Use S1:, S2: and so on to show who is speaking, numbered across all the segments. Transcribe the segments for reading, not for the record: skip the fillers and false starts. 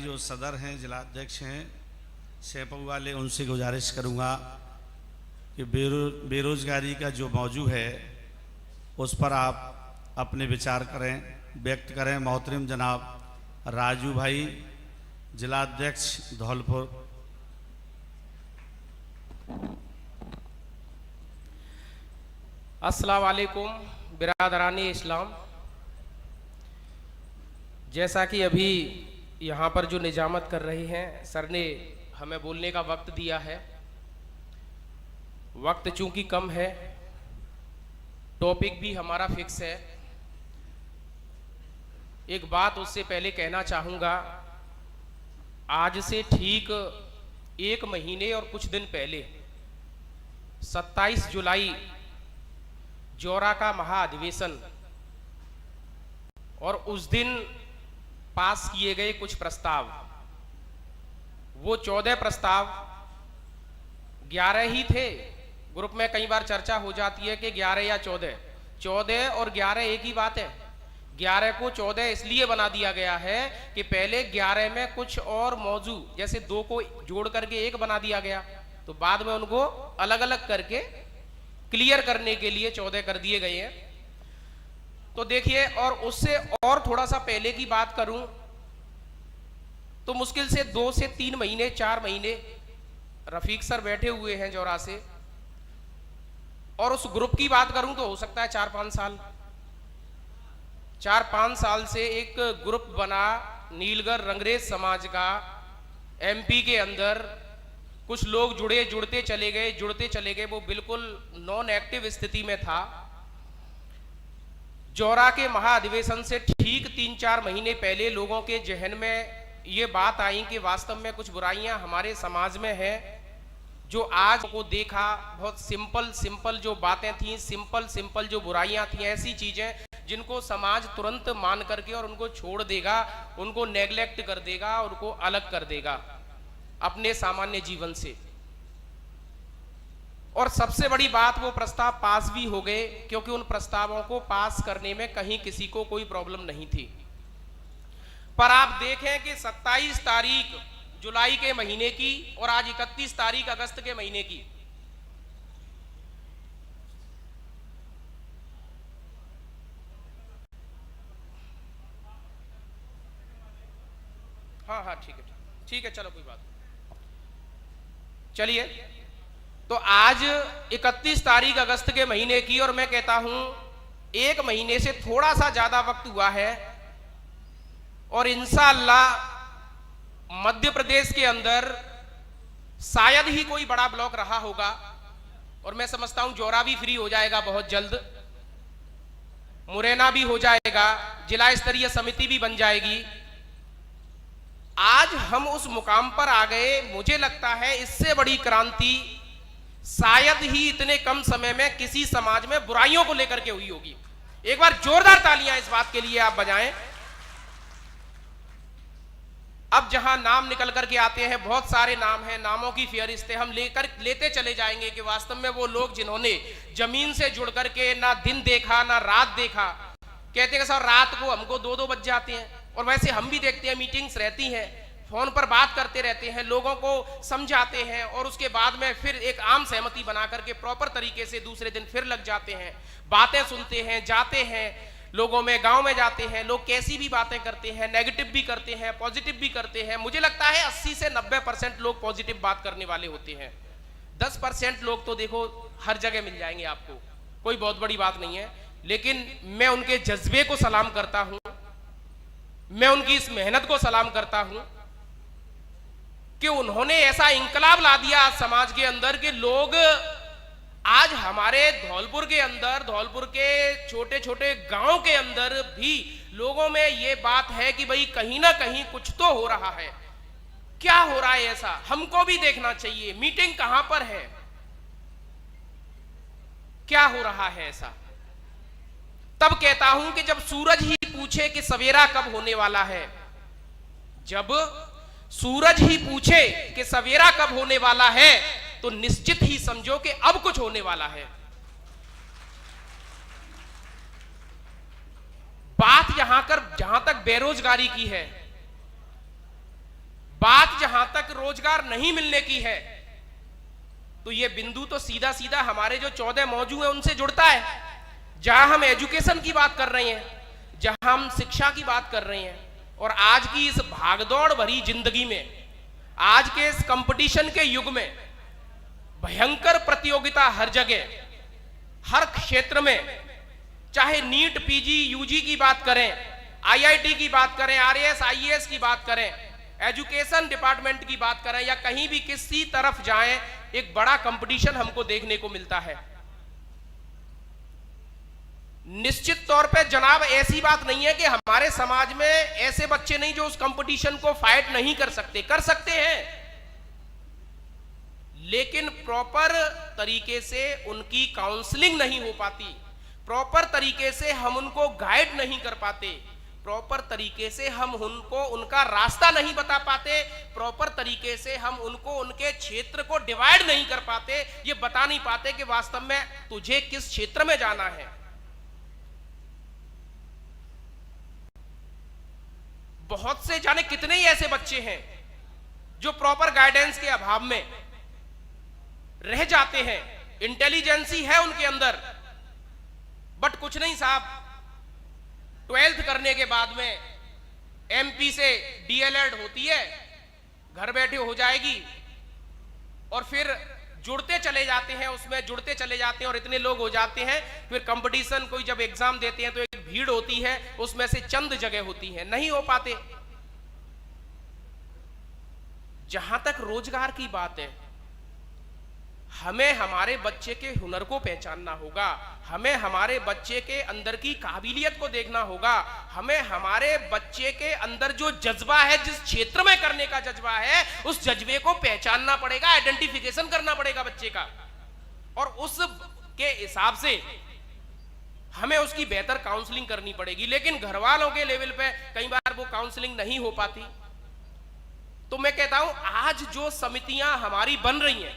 S1: जो सदर हैं, जिलाध्यक्ष हैं सैपऊ वाले, उनसे गुजारिश करूंगा कि बेरोजगारी का जो मौजू है उस पर आप अपने विचार करें, व्यक्त करें। मोहतरम जनाब राजू भाई, जिलाध्यक्ष धौलपुर।
S2: अस्सलाम वालेकुम बिरादरानी इस्लाम। जैसा कि अभी यहाँ पर जो निजामत कर रहे हैं, सर ने हमें बोलने का वक्त दिया है। वक्त चूंकि कम है, टॉपिक भी हमारा फिक्स है। एक बात उससे पहले कहना चाहूँगा, आज से ठीक 1 महीने और कुछ दिन पहले 27 जुलाई जौरा का महाअधिवेशन, और उस दिन पास किए गए कुछ प्रस्ताव, वो 14 प्रस्ताव 11 ही थे। ग्रुप में कई बार चर्चा हो जाती है कि 11 या 14 और 11 एक ही बात है। 11 को 14 इसलिए बना दिया गया है कि पहले 11 में कुछ और मौजू, जैसे 2 को जोड़ करके 1 बना दिया गया, तो बाद में उनको अलग अलग करके क्लियर करने के लिए 14 कर दिए गए हैं। तो देखिए, और उससे और थोड़ा सा पहले की बात करूं तो मुश्किल से 2 से 3 महीने 4 महीने रफीक सर बैठे हुए हैं जौरा से, और उस ग्रुप की बात करूं तो हो सकता है 4-5 साल, 4-5 साल से एक ग्रुप बना नीलगर रंगरेज समाज का एमपी के अंदर। कुछ लोग जुड़ते चले गए, वो बिल्कुल नॉन एक्टिव स्थिति में था। जौरा के महाअधिवेशन से ठीक 3-4 महीने पहले लोगों के जहन में ये बात आई कि वास्तव में कुछ बुराइयां हमारे समाज में हैं, जो आज को देखा बहुत सिंपल जो बातें थी, सिंपल जो बुराइयां थी, ऐसी चीजें जिनको समाज तुरंत मान करके और उनको छोड़ देगा, उनको नेग्लेक्ट कर देगा, उनको अलग कर देगा अपने सामान्य जीवन से। और सबसे बड़ी बात, वो प्रस्ताव पास भी हो गए, क्योंकि उन प्रस्तावों को पास करने में कहीं किसी को कोई प्रॉब्लम नहीं थी। पर आप देखें कि 27 तारीख जुलाई के महीने की और आज 31 तारीख अगस्त के महीने की, हाँ ठीक है, चलो कोई बात नहीं, चलिए। तो आज 31 तारीख अगस्त के महीने की, और मैं कहता हूं 1 महीने से थोड़ा सा ज्यादा वक्त हुआ है, और इंशाअल्लाह मध्य प्रदेश के अंदर शायद ही कोई बड़ा ब्लॉक रहा होगा, और मैं समझता हूं जौरा भी फ्री हो जाएगा बहुत जल्द, मुरैना भी हो जाएगा, जिला स्तरीय समिति भी बन जाएगी। आज हम उस मुकाम पर आ गए। मुझे लगता है इससे बड़ी क्रांति शायद ही इतने कम समय में किसी समाज में बुराइयों को लेकर के हुई होगी। एक बार जोरदार तालियां इस बात के लिए आप बजाएं। अब जहां नाम निकल करके आते हैं, बहुत सारे नाम हैं, नामों की फेहरिस्त हम लेते चले जाएंगे कि वास्तव में वो लोग जिन्होंने जमीन से जुड़ करके ना दिन देखा ना रात देखा, कहते हैं सर रात को हमको 2-2 बज जाते हैं, और वैसे हम भी देखते हैं मीटिंग्स रहती हैं, फोन पर बात करते रहते हैं, लोगों को समझाते हैं, और उसके बाद में फिर एक आम सहमति बना करके प्रॉपर तरीके से दूसरे दिन फिर लग जाते हैं, बातें सुनते हैं, जाते हैं लोगों में, गांव में जाते हैं, लोग कैसी भी बातें करते हैं, नेगेटिव भी करते हैं, पॉजिटिव भी करते हैं। मुझे लगता है 80 से 90% लोग पॉजिटिव बात करने वाले होते हैं। 10% लोग तो देखो हर जगह मिल जाएंगे आपको, कोई बहुत बड़ी बात नहीं है, लेकिन मैं उनके जज्बे को सलाम करता हूं, मैं उनकी इस मेहनत को सलाम करता हूं कि उन्होंने ऐसा इंकलाब ला दिया समाज के अंदर कि लोग आज हमारे धौलपुर के अंदर, धौलपुर के छोटे छोटे गांव के अंदर भी लोगों में ये बात है कि भाई कहीं ना कहीं कुछ तो हो रहा है। क्या हो रहा है ऐसा, हमको भी देखना चाहिए, मीटिंग कहां पर है, क्या हो रहा है ऐसा। तब कहता हूं कि जब सूरज ही पूछे कि सवेरा कब होने वाला है, जब सूरज ही पूछे कि सवेरा कब होने वाला है, तो निश्चित ही समझो कि अब कुछ होने वाला है। बात जहां तक बेरोजगारी की है, बात जहां तक रोजगार नहीं मिलने की है, तो ये बिंदु तो सीधा सीधा हमारे जो 14 मौजू हैं उनसे जुड़ता है। जहां हम एजुकेशन की बात कर रहे हैं, जहां हम शिक्षा की बात कर रहे हैं, और आज की इस भागदौड़ भरी जिंदगी में, आज के इस कंपटीशन के युग में, भयंकर प्रतियोगिता हर जगह, हर क्षेत्र में, चाहे नीट, पीजी, यूजी की बात करें, आईआईटी की बात करें, आरएएस, आईएएस की बात करें, एजुकेशन डिपार्टमेंट की बात करें, या कहीं भी किसी तरफ जाएं, एक बड़ा कंपटीशन हमको देखने को मिलता है। निश्चित तौर पे जनाब ऐसी बात नहीं है कि हमारे समाज में ऐसे बच्चे नहीं जो उस कंपटीशन को फाइट नहीं कर सकते, कर सकते हैं, लेकिन प्रॉपर तरीके से उनकी काउंसलिंग नहीं हो पाती, प्रॉपर तरीके से हम उनको गाइड नहीं कर पाते, प्रॉपर तरीके से हम उनको उनका रास्ता नहीं बता पाते, प्रॉपर तरीके से हम उनको उनके क्षेत्र को डिवाइड नहीं कर पाते, ये बता नहीं पाते कि वास्तव में तुझे किस क्षेत्र में जाना है। बहुत से जाने कितने ही ऐसे बच्चे हैं जो प्रॉपर गाइडेंस के अभाव में रह जाते हैं। इंटेलिजेंसी है उनके अंदर, बट कुछ नहीं साहब, 12th करने के बाद में एमपी से डीएलएड होती है, घर बैठे हो जाएगी, और फिर जुड़ते चले जाते हैं, उसमें जुड़ते चले जाते हैं, और इतने लोग हो जाते हैं, फिर कंपटीशन कोई जब एग्जाम देते हैं तो एक भीड़ होती है, उसमें से चंद जगह होती है, नहीं हो पाते। जहां तक रोजगार की बात है, हमें हमारे बच्चे के हुनर को पहचानना होगा, हमें हमारे बच्चे के अंदर की काबिलियत को देखना होगा, हमें हमारे बच्चे के अंदर जो जज्बा है, जिस क्षेत्र में करने का जज्बा है, उस जज्बे को पहचानना पड़ेगा, आइडेंटिफिकेशन करना पड़ेगा बच्चे का, और उस के हिसाब से हमें उसकी बेहतर काउंसलिंग करनी पड़ेगी। लेकिन घर वालों के लेवल पे कई बार वो काउंसलिंग नहीं हो पाती। तो मैं कहता हूं, आज जो समितियां हमारी बन रही हैं,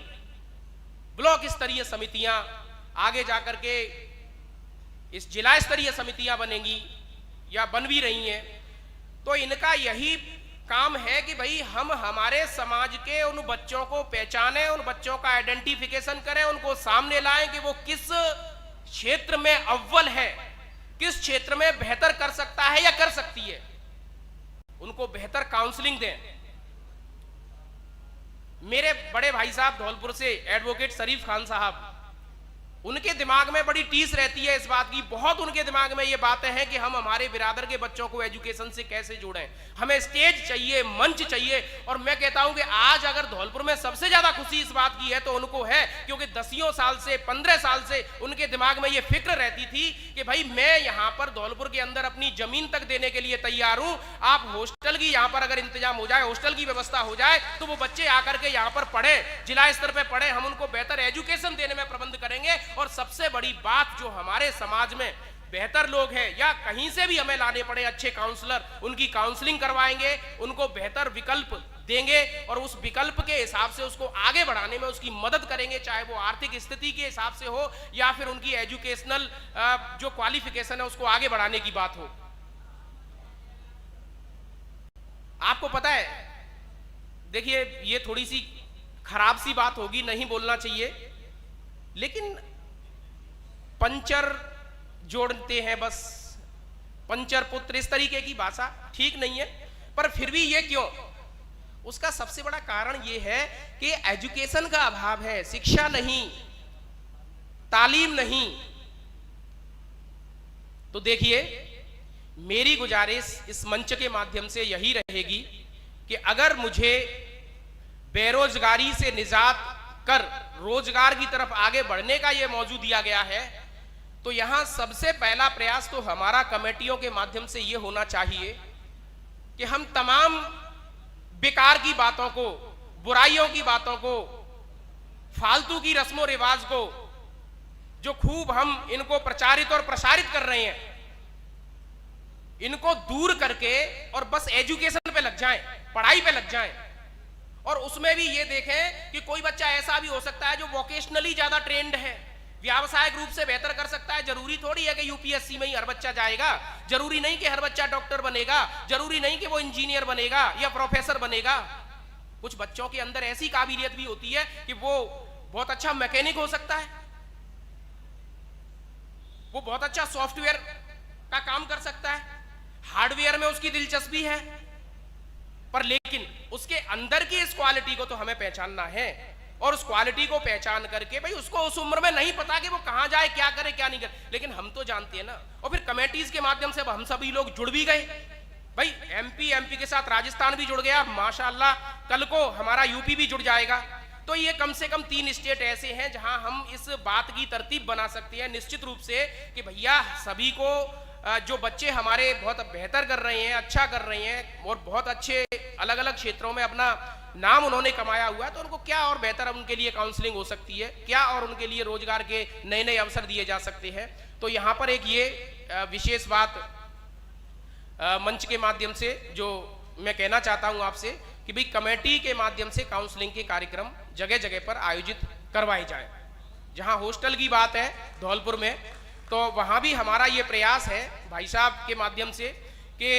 S2: ब्लॉक स्तरीय समितियां, आगे जाकर के इस जिला स्तरीय समितियां बनेंगी या बन भी रही हैं, तो इनका यही काम है कि भाई हम हमारे समाज के उन बच्चों को पहचानें, उन बच्चों का आइडेंटिफिकेशन करें, उनको सामने लाएं कि वो किस क्षेत्र में अव्वल है, किस क्षेत्र में बेहतर कर सकता है या कर सकती है, उनको बेहतर काउंसलिंग दें। मेरे बड़े भाई साहब धौलपुर से एडवोकेट शरीफ खान साहब, उनके दिमाग में बड़ी टीस रहती है इस बात की, बहुत उनके दिमाग में ये बातें हैं कि हम हमारे बिरादर के बच्चों को एजुकेशन से कैसे जोड़ें, हमें स्टेज चाहिए, मंच चाहिए। और मैं कहता हूं कि आज अगर धौलपुर में सबसे ज्यादा खुशी इस बात की है तो उनको है, क्योंकि 10 साल से 15 साल से उनके दिमाग में ये फिक्र रहती थी कि भाई मैं यहां पर धौलपुर के अंदर अपनी जमीन तक देने के लिए तैयार हूं, आप हॉस्टल की यहां पर अगर इंतजाम हो जाए, हॉस्टल की व्यवस्था हो जाए, तो वो बच्चे आकर के यहां पर पढ़े, जिला स्तर पर पढ़े, हम उनको बेहतर एजुकेशन देने में प्रबंध करेंगे। और सबसे बड़ी बात, जो हमारे समाज में बेहतर लोग हैं या कहीं से भी हमें लाने पड़े अच्छे काउंसलर, उनकी काउंसलिंग करवाएंगे, उनको बेहतर विकल्प देंगे, और उस विकल्प के हिसाब से उसको आगे बढ़ाने में उसकी मदद करेंगे, चाहे वो आर्थिक स्थिति के हिसाब से हो या फिर उनकी एजुकेशनल जो क्वालिफिकेशन है उसको आगे बढ़ाने की बात हो। आपको पता है, देखिए ये थोड़ी सी खराब सी बात होगी, नहीं बोलना चाहिए, लेकिन पंचर जोड़ते हैं बस, पंचर पुत्र, इस तरीके की भाषा ठीक नहीं है, पर फिर भी ये क्यों? उसका सबसे बड़ा कारण ये है कि एजुकेशन का अभाव है, शिक्षा नहीं, तालीम नहीं। तो देखिए, मेरी गुजारिश इस मंच के माध्यम से यही रहेगी कि अगर मुझे बेरोजगारी से निजात कर रोजगार की तरफ आगे बढ़ने का यह मौजू दिया गया है, तो यहां सबसे पहला प्रयास तो हमारा कमेटियों के माध्यम से यह होना चाहिए कि हम तमाम बेकार की बातों को, बुराइयों की बातों को, फालतू की रस्मों रिवाज को, जो खूब हम इनको प्रचारित और प्रसारित कर रहे हैं, इनको दूर करके और बस एजुकेशन पे लग जाएं, पढ़ाई पे लग जाएं। और उसमें भी ये देखें कि कोई बच्चा ऐसा भी हो सकता है जो वोकेशनली ज्यादा ट्रेंड है, व्यावसायिक रूप से बेहतर कर सकता है। जरूरी थोड़ी है कि यूपीएससी में ही हर बच्चा जाएगा, जरूरी नहीं कि हर बच्चा डॉक्टर बनेगा, जरूरी नहीं कि वो इंजीनियर बनेगा या प्रोफेसर बनेगा। कुछ बच्चों के अंदर ऐसी काबिलियत भी होती है कि वो बहुत अच्छा मैकेनिक हो सकता है, वो बहुत अच्छा सॉफ्टवेयर का काम कर सकता है, हार्डवेयर में उसकी दिलचस्पी है, पर लेकिन उसके अंदर की इस क्वालिटी को तो हमें पहचानना है। और उस क्वालिटी को पहचान करके भाई उसको उस उम्र में नहीं पता कि वो कहां जाए, क्या करे, क्या नहीं करे, लेकिन हम तो जानते हैं ना। और फिर कमेटीज के माध्यम से हम सभी लोग जुड़ भी गए भाई, एमपी के साथ राजस्थान भी जुड़ गया, माशाल्लाह कल को हमारा यूपी भी जुड़ जाएगा। तो ये कम से कम 3 स्टेट ऐसे हैं जहां हम इस बात की तरतीब बना सकते हैं निश्चित रूप से कि भैया सभी को जो बच्चे हमारे बहुत बेहतर कर रहे हैं, अच्छा कर रहे हैं और बहुत अच्छे अलग अलग क्षेत्रों में अपना नाम उन्होंने कमाया हुआ है, तो उनको क्या और बेहतर उनके लिए काउंसलिंग हो सकती है, क्या और उनके लिए रोजगार के नए नए अवसर दिए जा सकते हैं। तो यहाँ पर एक ये विशेष बात मंच के माध्यम से जो मैं कहना चाहता हूँ आपसे कि भाई कमेटी के माध्यम से काउंसलिंग के कार्यक्रम जगह जगह पर आयोजित करवाए जाए। जहाँ हॉस्टल की बात है धौलपुर में, तो वहाँ भी हमारा ये प्रयास है भाई साहब के माध्यम से कि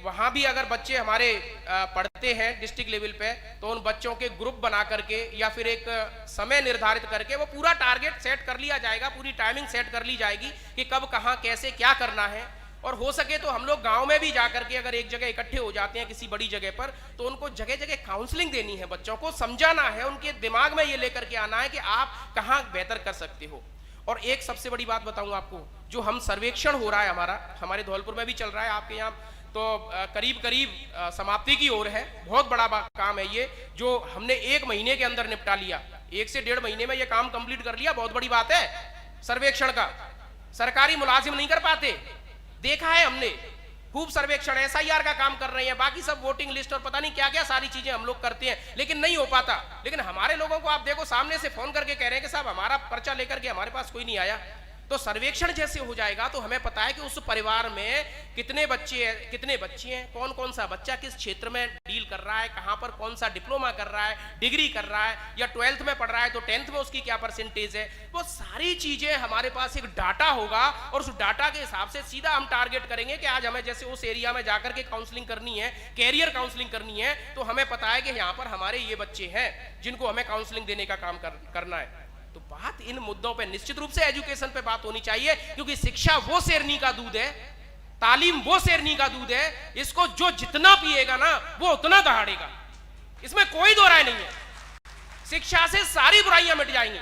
S2: वहाँ भी अगर बच्चे हमारे पढ़ते हैं डिस्ट्रिक्ट लेवल पे, तो उन बच्चों के ग्रुप बना करके या फिर एक समय निर्धारित करके वो पूरा टारगेट सेट कर लिया जाएगा, पूरी टाइमिंग सेट कर ली जाएगी कि कब कहाँ कैसे क्या करना है। और हो सके तो हम लोग गांव में भी जाकर के अगर एक जगह इकट्ठे हो जाते हैं किसी बड़ी जगह पर, तो उनको जगह जगह काउंसलिंग देनी है, बच्चों को समझाना है, उनके दिमाग में ये लेकर के आना है कि आप कहाँ बेहतर कर सकते हो। और एक सबसे बड़ी बात बताऊं आपको, जो हम सर्वेक्षण हो रहा है हमारे धौलपुर में भी चल रहा है, आपके यहाँ तो करीब करीब समाप्ति की ओर है। बहुत बड़ा काम है ये, जो हमने 1 महीने के अंदर निपटा लिया, 1 से 1.5 महीने में ये काम कंप्लीट कर लिया। बहुत बड़ी बात है सर्वेक्षण का, सरकारी मुलाजिम नहीं कर पाते, देखा है हमने खूब सर्वेक्षण, SIR का काम कर रहे हैं, बाकी सब वोटिंग लिस्ट और पता नहीं क्या क्या सारी चीजें हम लोग करते हैं, लेकिन नहीं हो पाता। लेकिन हमारे लोगों को आप देखो सामने से फोन करके कह रहे हैं कि साहब हमारा पर्चा लेकर के हमारे पास कोई नहीं आया। तो सर्वेक्षण जैसे हो जाएगा तो हमें पता है कि उस परिवार में कितने बच्चे हैं, कौन कौन सा बच्चा किस क्षेत्र में डील कर रहा है, कहां पर कौन सा डिप्लोमा कर रहा है, डिग्री कर रहा है, या 12th में पढ़ रहा है तो 10th में उसकी क्या परसेंटेज है। वो सारी चीजें हमारे पास एक डाटा होगा और उस डाटा के हिसाब से सीधा हम टारगेट करेंगे कि आज हमें जैसे उस एरिया में जाकर के काउंसलिंग करनी है, कैरियर काउंसलिंग करनी है, तो हमें पता है कि यहाँ पर हमारे ये बच्चे हैं जिनको हमें काउंसलिंग देने का काम करना है। तो बात इन मुद्दों पे निश्चित रूप से एजुकेशन पे बात होनी चाहिए, क्योंकि शिक्षा वो शेरनी का दूध है, तालीम वो शेरनी का दूध है, इसको जो जितना पिएगा ना वो उतना दहाड़ेगा, इसमें कोई दो राय नहीं है। शिक्षा से सारी बुराइयां मिट जाएंगी।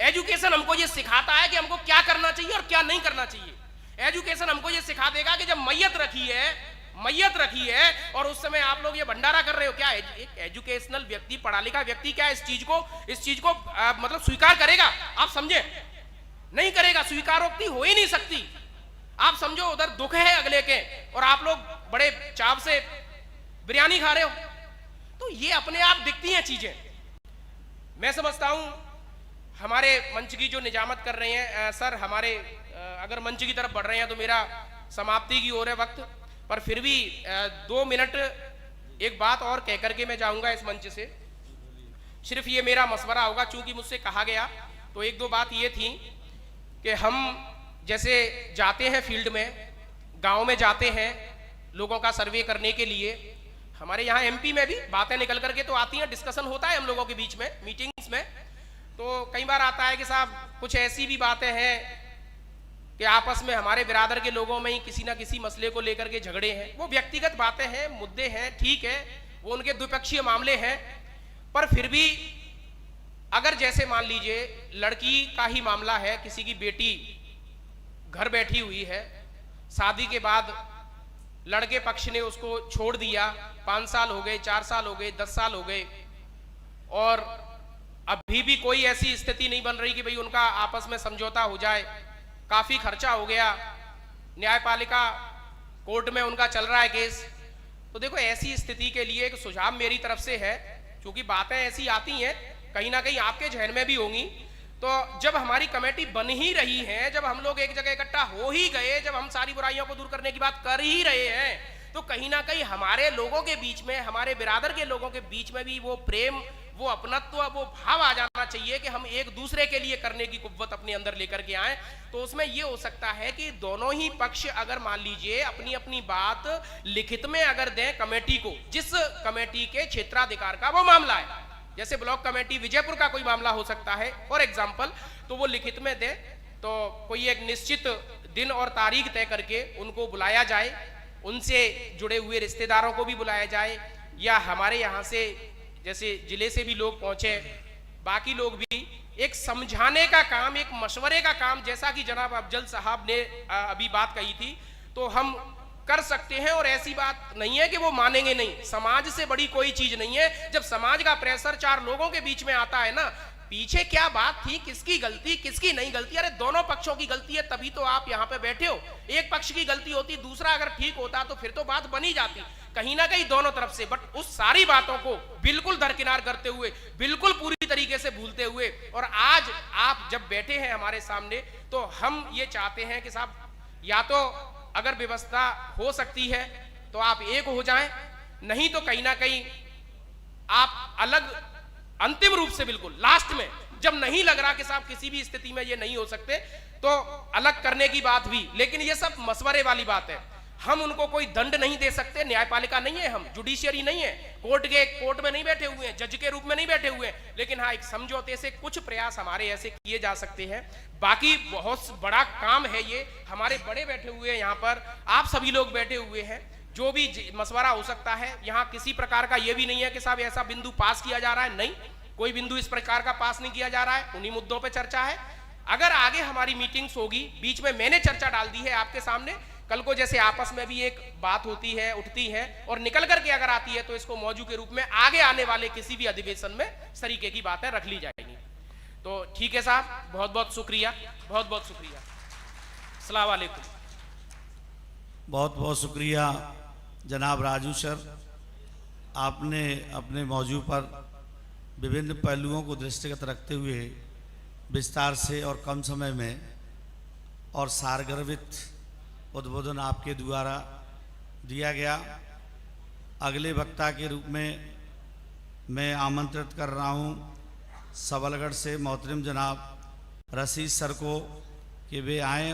S2: एजुकेशन हमको ये सिखाता है कि हमको क्या करना चाहिए और क्या नहीं करना चाहिए। एजुकेशन हमको ये सिखा देगा कि जब मैयत रखी है और उस समय आप लोग ये भंडारा कर रहे हो, क्या एक एजुकेशनल व्यक्ति, पढ़ा लिखा व्यक्ति क्या इस चीज को मतलब स्वीकार करेगा? आप समझे, नहीं करेगा, स्वीकारोक्ति हो ही नहीं सकती। आप समझो उधर दुख है अगले के और आप लोग बड़े चाव से बिरयानी खा रहे हो, तो ये अपने आप दिखती हैं चीजें। मैं समझता हूं हमारे मंच की जो निजामत कर रहे हैं सर, हमारे अगर मंच की तरफ बढ़ रहे हैं तो मेरा समाप्ति की ओर है वक्त, पर फिर भी 2 मिनट एक बात और कह करके मैं जाऊंगा इस मंच से। सिर्फ ये मेरा मशवरा होगा, चूंकि मुझसे कहा गया, तो 1-2 बात ये थी कि हम जैसे जाते हैं फील्ड में, गांव में जाते हैं लोगों का सर्वे करने के लिए। हमारे यहाँ MP में भी बातें निकल करके तो आती हैं, डिस्कशन होता है हम लोगों के बीच में मीटिंग्स में, तो कई बार आता है कि साहब कुछ ऐसी भी बातें हैं कि आपस में हमारे बिरादर के लोगों में ही किसी ना किसी मसले को लेकर के झगड़े हैं। वो व्यक्तिगत बातें हैं, मुद्दे हैं, ठीक है, वो उनके द्विपक्षीय मामले हैं, पर फिर भी अगर जैसे मान लीजिए लड़की का ही मामला है, किसी की बेटी घर बैठी हुई है, शादी के बाद लड़के पक्ष ने उसको छोड़ दिया, 5 साल हो गए, 4 साल हो गए, 10 साल हो गए, और अभी भी कोई ऐसी स्थिति नहीं बन रही कि भाई उनका आपस में समझौता हो जाए। काफी खर्चा हो गया, न्यायपालिका कोर्ट में उनका चल रहा है केस। तो देखो ऐसी स्थिति के लिए एक सुझाव मेरी तरफ से है, क्योंकि बातें ऐसी आती हैं कहीं ना कहीं आपके जहन में भी होंगी। तो जब हमारी कमेटी बन ही रही है, जब हम लोग एक जगह इकट्ठा हो ही गए, जब हम सारी बुराइयों को दूर करने की बात कर ही रहे हैं, तो कहीं ना कहीं हमारे लोगों के बीच में, हमारे बिरादर के लोगों के बीच में भी वो प्रेम, वो अपनत्व, वो भाव आ जाना चाहिए कि हम एक दूसरे के लिए करने की कुव्वत अपने अंदर लेकर के आए। तो उसमें ये हो सकता है कि दोनों ही पक्ष अगर मान लीजिए अपनी अपनी बात लिखित में अगर दें कमेटी को, जिस कमेटी के क्षेत्राधिकार का वो मामला है, जैसे ब्लॉक कमेटी विजयपुर का कोई मामला हो सकता है फॉर एग्जाम्पल, तो वो लिखित में दे, तो कोई एक निश्चित दिन और तारीख तय करके उनको बुलाया जाए, उनसे जुड़े हुए रिश्तेदारों को भी बुलाया जाए, या हमारे यहाँ से जैसे जिले से भी लोग पहुंचे, बाकी लोग भी, एक समझाने का काम, एक मशवरे का काम, जैसा कि जनाब अफजल साहब ने अभी बात कही थी, तो हम कर सकते हैं। और ऐसी बात नहीं है कि वो मानेंगे नहीं, समाज से बड़ी कोई चीज नहीं है। जब समाज का प्रेशर चार लोगों के बीच में आता है ना, पीछे क्या बात थी, किसकी गलती किसकी नहीं गलती, अरे दोनों पक्षों की गलती है, तभी तो आप यहाँ पे बैठे हो। एक पक्ष की गलती होती, दूसरा अगर ठीक होता तो फिर तो बात बनी जाती, कहीं ना कहीं दोनों तरफ से। बट उस सारी बातों को बिल्कुल दरकिनार करते हुए, बिल्कुल पूरी तरीके से भूलते हुए, और आज आप जब बैठे हैं हमारे सामने, तो हम ये चाहते हैं कि साहब, या तो अगर व्यवस्था हो सकती है तो आप एक हो जाएं, नहीं तो कहीं ना कहीं आप अलग, अंतिम रूप से बिल्कुल लास्ट में, जब नहीं लग रहा कि साहब किसी भी स्थिति में ये नहीं हो सकते, तो अलग करने की बात भी। लेकिन ये सब मशवरे वाली बात है, हम उनको कोई दंड नहीं दे सकते, न्यायपालिका नहीं है, हम जुडिशियरी नहीं है, कोर्ट में नहीं बैठे हुए हैं, जज के रूप में नहीं बैठे हुए हैं। लेकिन हाँ, एक समझौते से कुछ प्रयास हमारे ऐसे किए जा सकते हैं। बाकी बहुत बड़ा काम है ये, हमारे बड़े बैठे हुए हैं यहाँ पर, आप सभी लोग बैठे हुए हैं, जो भी मशवरा हो सकता है। यहाँ किसी प्रकार का ये भी नहीं है कि साहब ऐसा बिंदु पास किया जा रहा है, नहीं, कोई बिंदु इस प्रकार का पास नहीं किया जा रहा है, उन्हीं मुद्दों पे चर्चा है। अगर आगे हमारी मीटिंग्स होगी, बीच में मैंने चर्चा डाल दी है आपके सामने, कल को जैसे आपस में भी एक बात होती है, उठती है और निकल करके अगर आती है, तो इसको मौजू के रूप में आगे आने वाले किसी भी अधिवेशन में इस तरीके की बातें रख ली जाएंगी। तो ठीक है साहब, बहुत बहुत शुक्रिया, बहुत बहुत शुक्रिया। अस्सलाम वालेकुम।
S1: बहुत बहुत शुक्रिया जनाब राजू सर, आपने अपने मौजू पर विभिन्न पहलुओं को दृष्टिगत रखते हुए विस्तार से और कम समय में और सारगर्भित उद्बोधन आपके द्वारा दिया गया। अगले वक्ता के रूप में मैं आमंत्रित कर रहा हूं सबलगढ़ से मोहतरम जनाब रशीद सर को कि वे आएँ